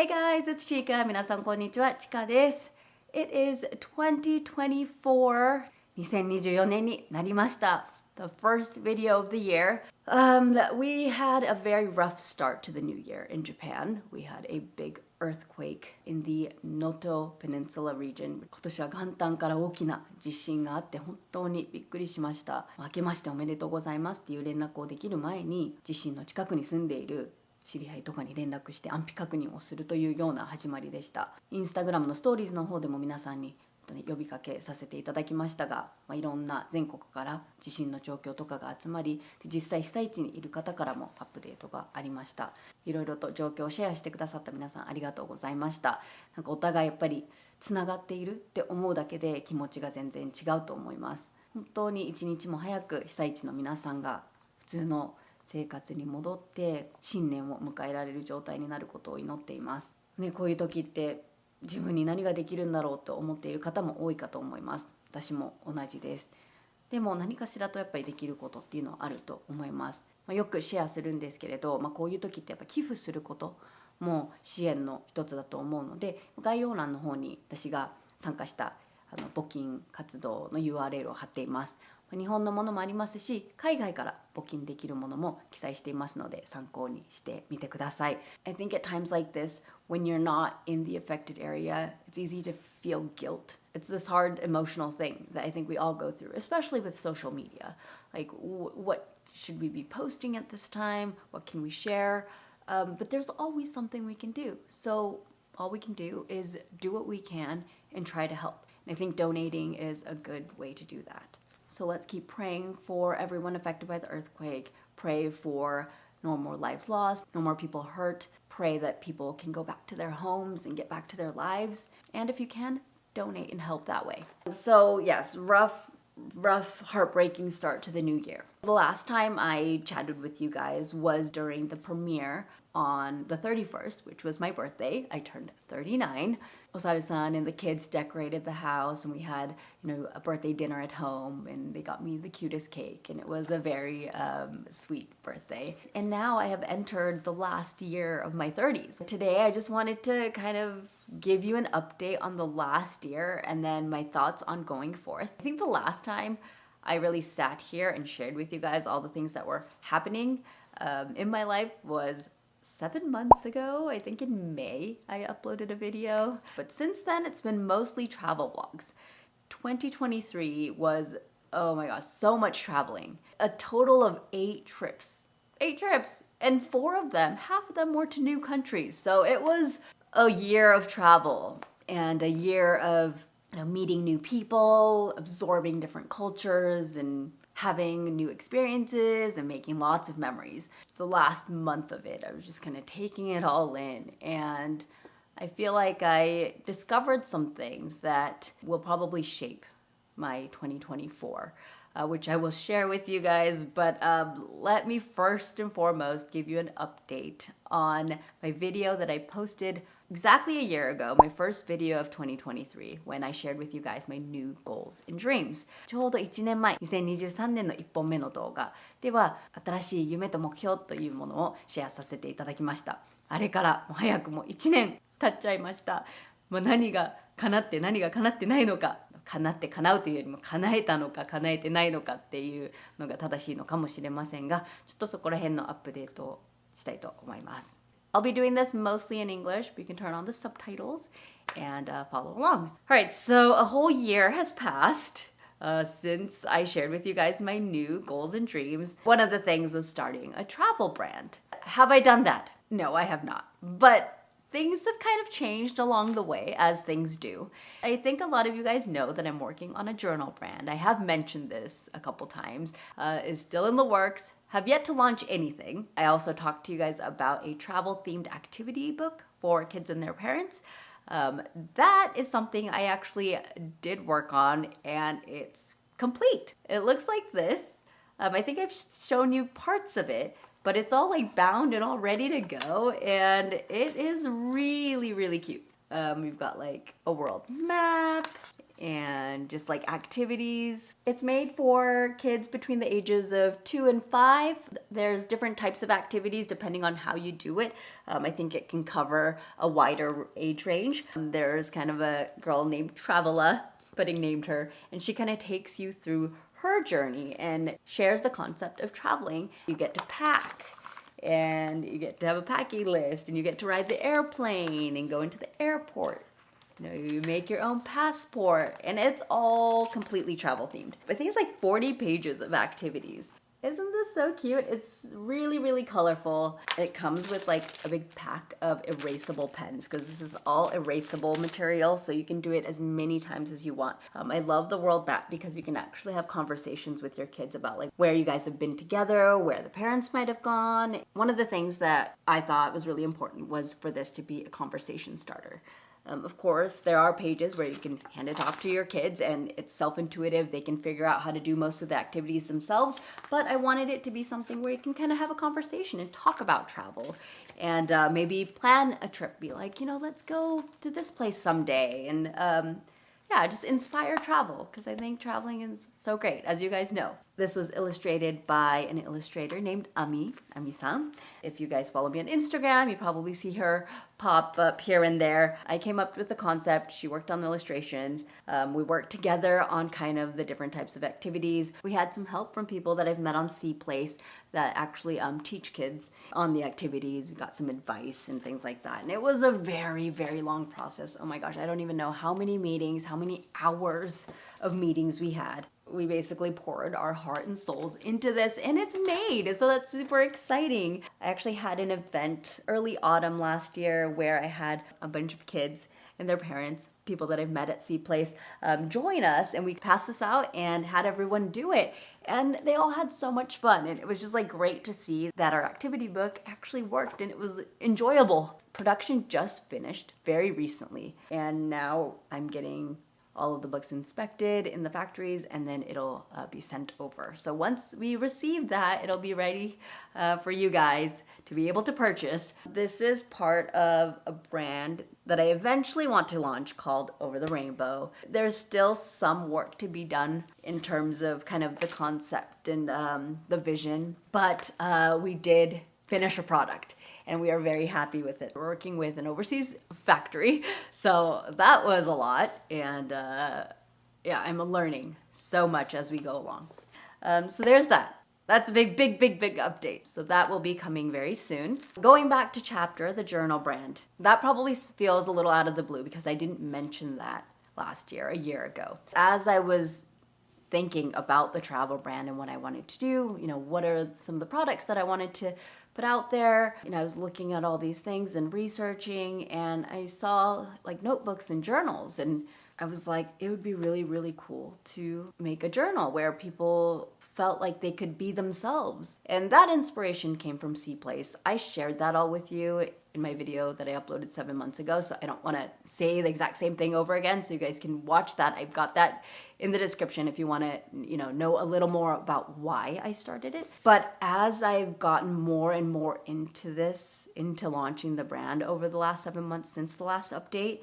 Hey guys, it's Chika. 皆さんこんにちは、Chika です。It is 2024. 2024年になりました。The first video of the year. We had a very rough start to the new year in Japan. We had a big earthquake in the Noto Peninsula region. 今年は元旦から大きな地震があって本当にびっくりしました。明けましておめでとうございますっていう連絡をできる前に地震の近くに住んでいる知り合いとかに連絡して安否確認をするというような始まりでした。インスタグラムのストーリーズの方でも皆さんに呼びかけさせていただきましたが、いろんな全国から地震の状況とかが集まり、実際被災地にいる方からもアップデートがありました。いろいろと状況をシェアしてくださった皆さんありがとうございました。なんかお互いやっぱりつながっているって思うだけで気持ちが全然違うと思います。本当に一日も早く被災地の皆さんが普通の生活に戻って新年を迎えられる状態になることを祈っています。ね、こういう時って自分に何ができるんだろうと思っている方も多いかと思います。私も同じです。でも何かしらとやっぱりできることっていうのはあると思います。よくシェアするんですけれど、こういう時ってやっぱ寄付することも支援の一つだと思うので、概要欄の方に私が参加した募金活動の URL を貼っています。日本のものもありますし、海外から募金できるものも記載していますので参考にしてみてください。I think at times like this, when you're not in the affected area, it's easy to feel guilt. It's this hard emotional thing that I think we all go through, especially with social media. Like, what should we be posting at this time? What can we share? But there's always something we can do. So all we can do is do what we can and try to help. And I think donating is a good way to do that. So let's keep praying for everyone affected by the earthquake. Pray for no more lives lost, no more people hurt. Pray that people can go back to their homes and get back to their lives. And if you can, donate and help that way. So yes, rough, heartbreaking start to the new year. The last time I chatted with you guys was during the premiere on the 31st, which was my birthday. I turned 39. Osaru-san and the kids decorated the house, and we had, a birthday dinner at home, and they got me the cutest cake, and it was a very sweet birthday. And now I have entered the last year of my 30s. Today, I just wanted to kind of give you an update on the last year and then my thoughts on going forth. I think the last time I really sat here and shared with you guys all the things that were happening in my life was 7 months ago. I think in May I uploaded a video. But since then, it's been mostly travel vlogs. 2023 was, oh my gosh, so much traveling. A total of 8 trips. 8 trips! And 4 of them, half of them were to new countries. So it was a year of travel and a year of meeting new people, absorbing different cultures, and having new experiences and making lots of memories. The last month of it, I was just kind of taking it all in, and I feel like I discovered some things that will probably shape my 2024. Which I will share with you guys, but let me first and foremost give you an update on my video that I posted exactly a year ago, my first video of 2023, when I shared with you guys my new goals and dreams. ちょうど1年前、2023年の1本目の動画では、新しい夢と目標というものをシェアさせていただきました。あれからもう早くも1年経っちゃいました。何が叶って何が叶ってないのか。叶って叶うというよりも叶えたのか叶えてないのかっていうのが正しいのかもしれませんが、ちょっとそこら辺のアップデートをしたいと思います。I'll be doing this mostly in English, but you can turn on the subtitles and follow along. Alright, so a whole year has passed since I shared with you guys my new goals and dreams. One of the things was starting a travel brand. Have I done that? No, I have not. But things have kind of changed along the way, as things do. I think a lot of you guys know that I'm working on a journal brand. I have mentioned this a couple times. It's still in the works. Have yet to launch anything. I also talked to you guys about a travel-themed activity book for kids and their parents. That is something I actually did work on, and it's complete. It looks like this. I think I've shown you parts of it, but it's all like bound and all ready to go, and it is really, really cute. We've got like a world map and just like activities. It's made for kids between the ages of 2 and 5. There's different types of activities depending on how you do it. I think it can cover a wider age range. There's kind of a girl named Travela, Pudding named her, and she kind of takes you through her journey and shares the concept of traveling. You get to pack, and you get to have a packing list, and you get to ride the airplane and go into the airport. You know, you make your own passport, and it's all completely travel themed. I think it's like 40 pages of activities. Isn't this so cute? It's really, really colorful. It comes with like a big pack of erasable pens because this is all erasable material, so you can do it as many times as you want. I love the world map because you can actually have conversations with your kids about like where you guys have been together, where the parents might have gone. One of the things that I thought was really important was for this to be a conversation starter. Of course, there are pages where you can hand it off to your kids and it's self-intuitive. They can figure out how to do most of the activities themselves, but I wanted it to be something where you can kind of have a conversation and talk about travel and maybe plan a trip. Be like, you know, let's go to this place someday and yeah, just inspire travel because I think traveling is so great, as you guys know. This was illustrated by an illustrator named Ami-san. If you guys follow me on Instagram, you probably see her pop up here and there. I came up with the concept. She worked on the illustrations. We worked together on kind of the different types of activities. We had some help from people that I've met on C-Place that actually teach kids on the activities. We got some advice and things like that. And it was a very, very long process. Oh my gosh, I don't even know how many meetings, how many hours of meetings we had. We basically poured our heart and souls into this and it's made. So that's super exciting. I actually had an event early autumn last year where I had a bunch of kids and their parents, people that I've met at C-Place, join us and we passed this out and had everyone do it. And they all had so much fun. And it was just like great to see that our activity book actually worked and it was enjoyable. Production just finished very recently. And now I'm getting all of the books inspected in the factories and then it'll be sent over. So once we receive that, it'll be ready for you guys to be able to purchase. This is part of a brand that I eventually want to launch called Over the Rainbow. There's still some work to be done in terms of kind of the concept and the vision, but we did finish a product. And we are very happy with it. We're working with an overseas factory, so that was a lot. And yeah, I'm learning so much as we go along. So there's that. That's a big update. So that will be coming very soon. Going back to Chapter, the journal brand. That probably feels a little out of the blue because I didn't mention that last year, a year ago. As I was thinking about the travel brand and what I wanted to do, you know, what are some of the products that I wanted to put out there. You know, I was looking at all these things and researching and I saw like notebooks and journals and I was like, it would be really, really cool to make a journal where people felt like they could be themselves. And that inspiration came from C-Place. I shared that all with you in my video that I uploaded 7 months ago, so I don't want to say the exact same thing over again, so you guys can watch that. I've got that in the description if you want to, you know a little more about why I started it. But as I've gotten more and more into this, into launching the brand over the last 7 months since the last update,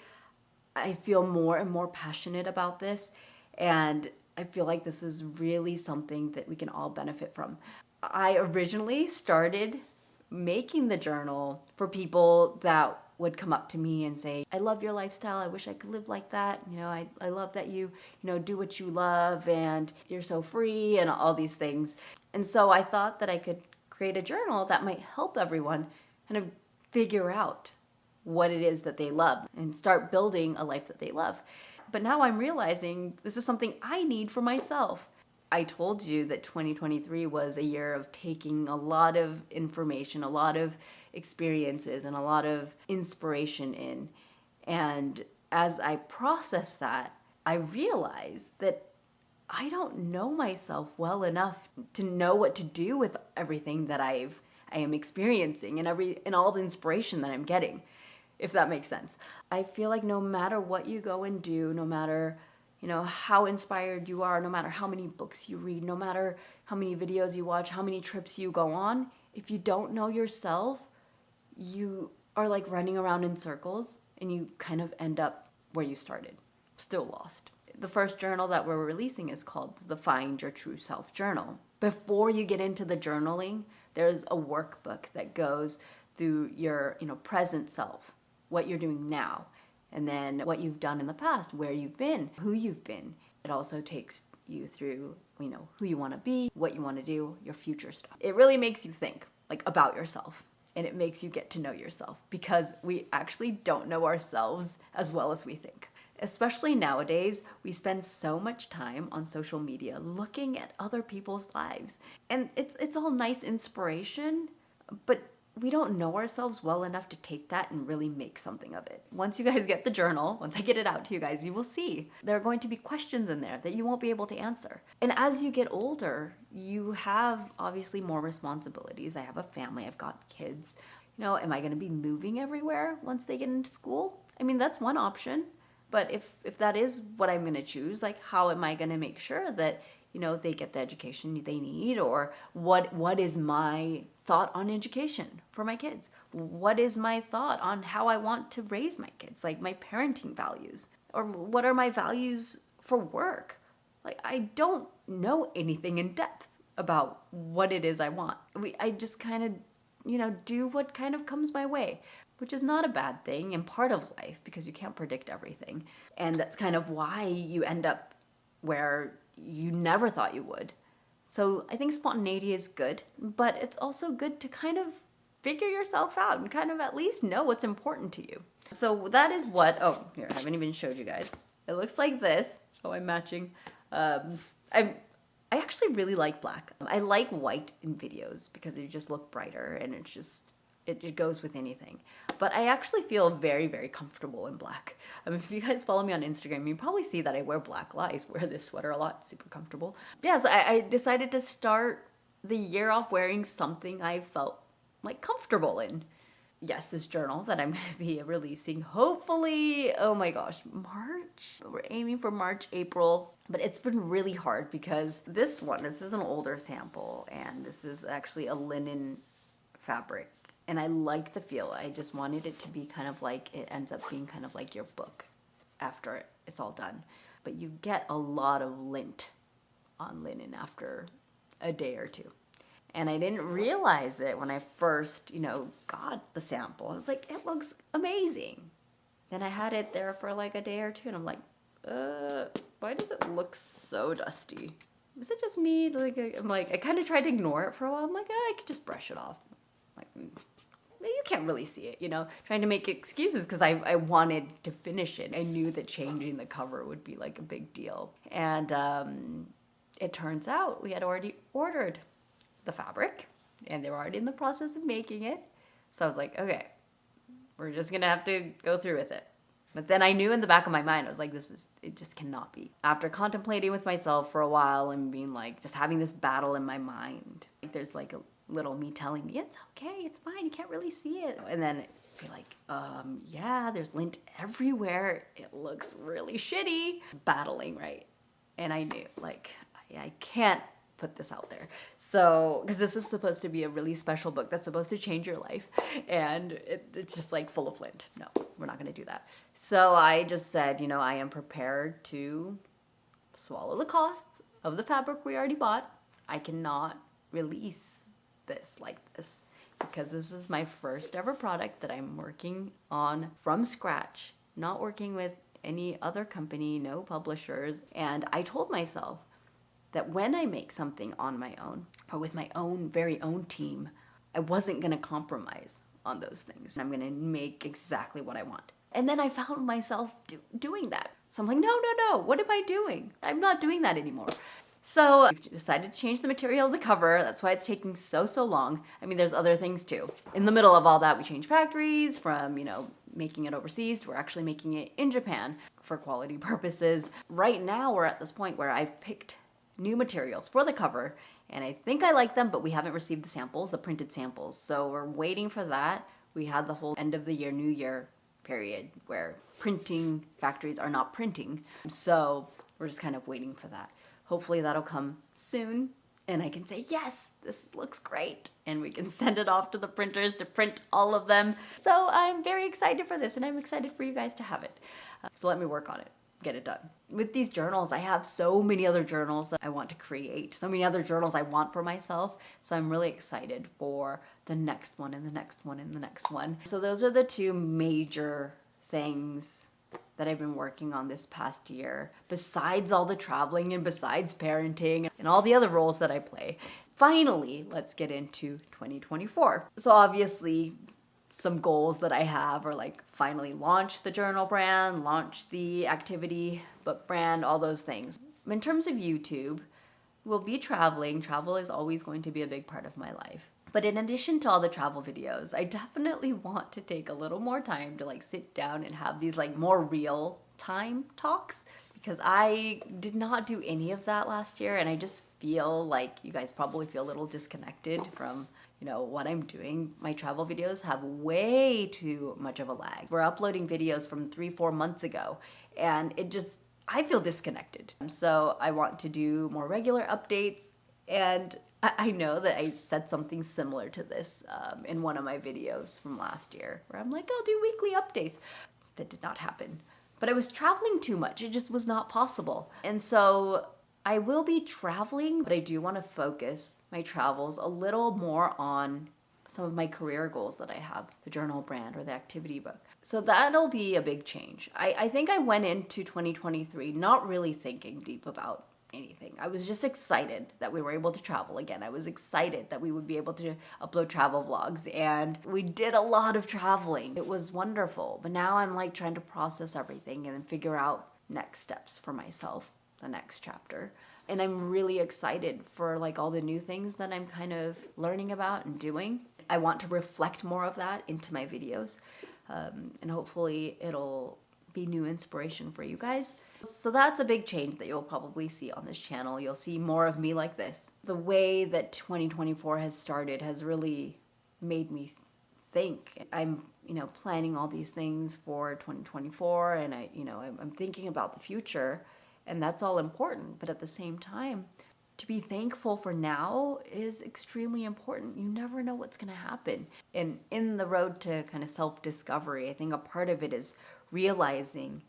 I feel more and more passionate about this, and I feel like this is really something that we can all benefit from. I originally started making the journal for people that would come up to me and say, I love your lifestyle. I wish I could live like that. You know, I love that you do what you love and you're so free and all these things. And so I thought that I could create a journal that might help everyone kind of figure out what it is that they love and start building a life that they love. But now I'm realizing this is something I need for myself. I told you that 2023 was a year of taking a lot of information, a lot of experiences, and a lot of inspiration in. And as I process that, I realized that I don't know myself well enough to know what to do with everything that I am experiencing and all the inspiration that I'm getting, if that makes sense. I feel like no matter what you go and do, no matter how inspired you are, no matter how many books you read, no matter how many videos you watch, how many trips you go on, if you don't know yourself, you are like running around in circles and you kind of end up where you started, still lost. The first journal that we're releasing is called the Find Your True Self Journal. Before you get into the journaling, there's a workbook that goes through your, present self, what you're doing now, and then what you've done in the past, where you've been, who you've been. It also takes you through, who you want to be, what you want to do, your future stuff. It really makes you think, about yourself. And it makes you get to know yourself, because we actually don't know ourselves as well as we think. Especially nowadays, we spend so much time on social media looking at other people's lives. And it's all nice inspiration, but we don't know ourselves well enough to take that and really make something of it. Once you guys get the journal, once I get it out to you guys, you will see there are going to be questions in there that you won't be able to answer. And as you get older, you have obviously more responsibilities. I have a family, I've got kids. Am I going to be moving everywhere once they get into school? I mean, that's one option. But if that is what I'm going to choose, how am I going to make sure that, they get the education they need? Or what is my thought on education for my kids? What is my thought on how I want to raise my kids, my parenting values? Or what are my values for work? I don't know anything in depth about what it is I want. I just kind of, do what kind of comes my way, which is not a bad thing and part of life, because you can't predict everything. And that's kind of why you end up where you never thought you would. So I think spontaneity is good, but it's also good to kind of figure yourself out and kind of at least know what's important to you. So that is here, I haven't even showed you guys. It looks like this. So I'm matching. I actually really like black. I like white in videos because they just look brighter, and it's just, it goes with anything. But I actually feel very, very comfortable in black. If you guys follow me on Instagram, you probably see that I wear black. I wear this sweater a lot, super comfortable. Yeah, so I decided to start the year off wearing something I felt comfortable in. Yes, this journal that I'm going to be releasing, hopefully, oh my gosh, March? We're aiming for March, April. But it's been really hard because this is an older sample, and this is actually a linen fabric. And I like the feel. I just wanted it to be kind of it ends up being kind of like your book after it's all done. But you get a lot of lint on linen after a day or two. And I didn't realize it when I first, got the sample. I was like, it looks amazing. Then I had it there for a day or two, and I'm like, why does it look so dusty? Was it just me? I kind of tried to ignore it for a while. I'm like, I could just brush it off. You can't really see it, trying to make excuses because I wanted to finish it. I knew that changing the cover would be a big deal. And it turns out we had already ordered the fabric, and they were already in the process of making it. So I was like, okay, we're just going to have to go through with it. But then I knew in the back of my mind, I was like, it just cannot be. After contemplating with myself for a while and being just having this battle in my mind, there's a little me telling me, it's okay, it's fine, you can't really see it. And then be yeah, there's lint everywhere. It looks really shitty. Battling, right? And I knew, I can't put this out there. So, because this is supposed to be a really special book that's supposed to change your life, and it's just full of lint. No, we're not going to do that. So I just said, I am prepared to swallow the costs of the fabric we already bought. I cannot release this like this because this is my first ever product that I'm working on from scratch, not working with any other company, no publishers. And I told myself that when I make something on my own or with my own very own team, I wasn't going to compromise on those things. I'm going to make exactly what I want. And then I found myself doing that. So I'm like, no, what am I doing? I'm not doing that anymore. So we've decided to change the material of the cover. That's why it's taking so long. I mean, there's other things too. In the middle of all that, we changed factories from, making it overseas to we're actually making it in Japan for quality purposes. Right now, we're at this point where I've picked new materials for the cover, and I think I like them, but we haven't received the samples, the printed samples. So we're waiting for that. We had the whole end of the year, New Year period where printing factories are not printing. So we're just kind of waiting for that. Hopefully that'll come soon. and I can say, yes, this looks great. And we can send it off to the printers to print all of them. So I'm very excited for this, and I'm excited for you guys to have it. So let me work on it, get it done. With these journals, I have so many other journals that I want to create, so many other journals I want for myself. So I'm really excited for the next one and the next one and the next one. So those are the two major things that I've been working on this past year, besides all the traveling and besides parenting and all the other roles that I play. Finally, let's get into 2024. So obviously, some goals that I have are like finally launch the journal brand, launch the activity book brand, all those things. In terms of YouTube, we'll be traveling. Travel is always going to be a big part of my life. But in addition to all the travel videos, I definitely want to take a little more time to like sit down and have these like more real time talks, because I did not do any of that last year, and I just feel like you guys probably feel a little disconnected from, you know, what I'm doing. My travel videos have way too much of a lag. We're uploading videos from 3-4 months ago, and I feel disconnected. So I want to do more regular updates, and I know that I said something similar to this in one of my videos from last year, where I'm like, I'll do weekly updates. That did not happen. But I was traveling too much. It just was not possible. And so I will be traveling, but I do want to focus my travels a little more on some of my career goals that I have, the journal brand or the activity book. So that'll be a big change. I think I went into 2023 not really thinking deep about anything. I was just excited that we were able to travel again. I was excited that we would be able to upload travel vlogs, and we did a lot of traveling. It was wonderful. But now I'm like trying to process everything and then figure out next steps for myself, the next chapter. And I'm really excited for like all the new things that I'm kind of learning about and doing. I want to reflect more of that into my videos, and hopefully it'll be new inspiration for you guys. So that's a big change that you'll probably see on this channel. You'll see more of me like this. The way that 2024 has started has really made me think. I'm, planning all these things for 2024, and I'm thinking about the future, and that's all important. But at the same time, to be thankful for now is extremely important. You never know what's going to happen. And in the road to kind of self-discovery, I think a part of it is realizing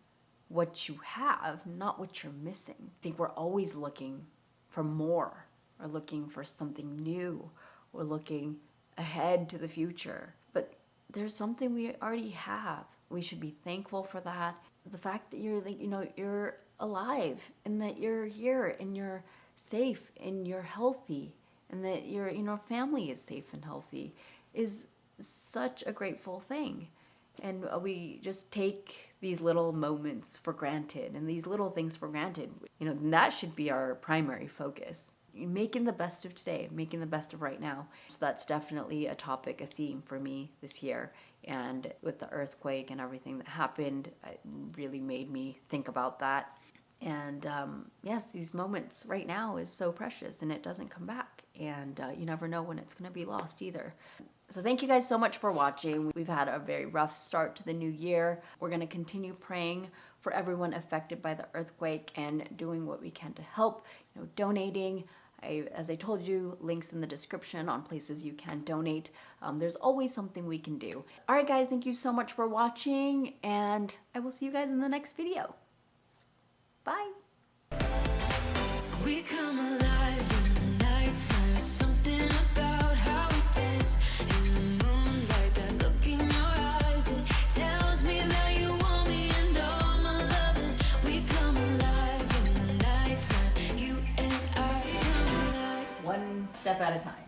what you have, not what you're missing. I think we're always looking for more, or looking for something new, or looking ahead to the future. But there's something we already have. We should be thankful for that. The fact that you're alive, and that you're here, and you're safe, and you're healthy, and that your family is safe and healthy is such a grateful thing. And we just take these little moments for granted, and these little things for granted. That should be our primary focus. Making the best of today, making the best of right now. So that's definitely a topic, a theme for me this year. And with the earthquake and everything that happened, it really made me think about that. And yes, these moments right now is so precious, and it doesn't come back. And you never know when it's going to be lost either. So thank you guys so much for watching. We've had a very rough start to the new year. We're going to continue praying for everyone affected by the earthquake and doing what we can to help, donating. As I told you, links in the description on places you can donate. There's always something we can do. All right, guys, thank you so much for watching, and I will see you guys in the next video. Bye. We come alive in the nighttime. Something about how we dance in the moonlight. That look in your eyes, it tells me that you want me and all my loving. We come alive in the nighttime. You and I come alive. One step at a time.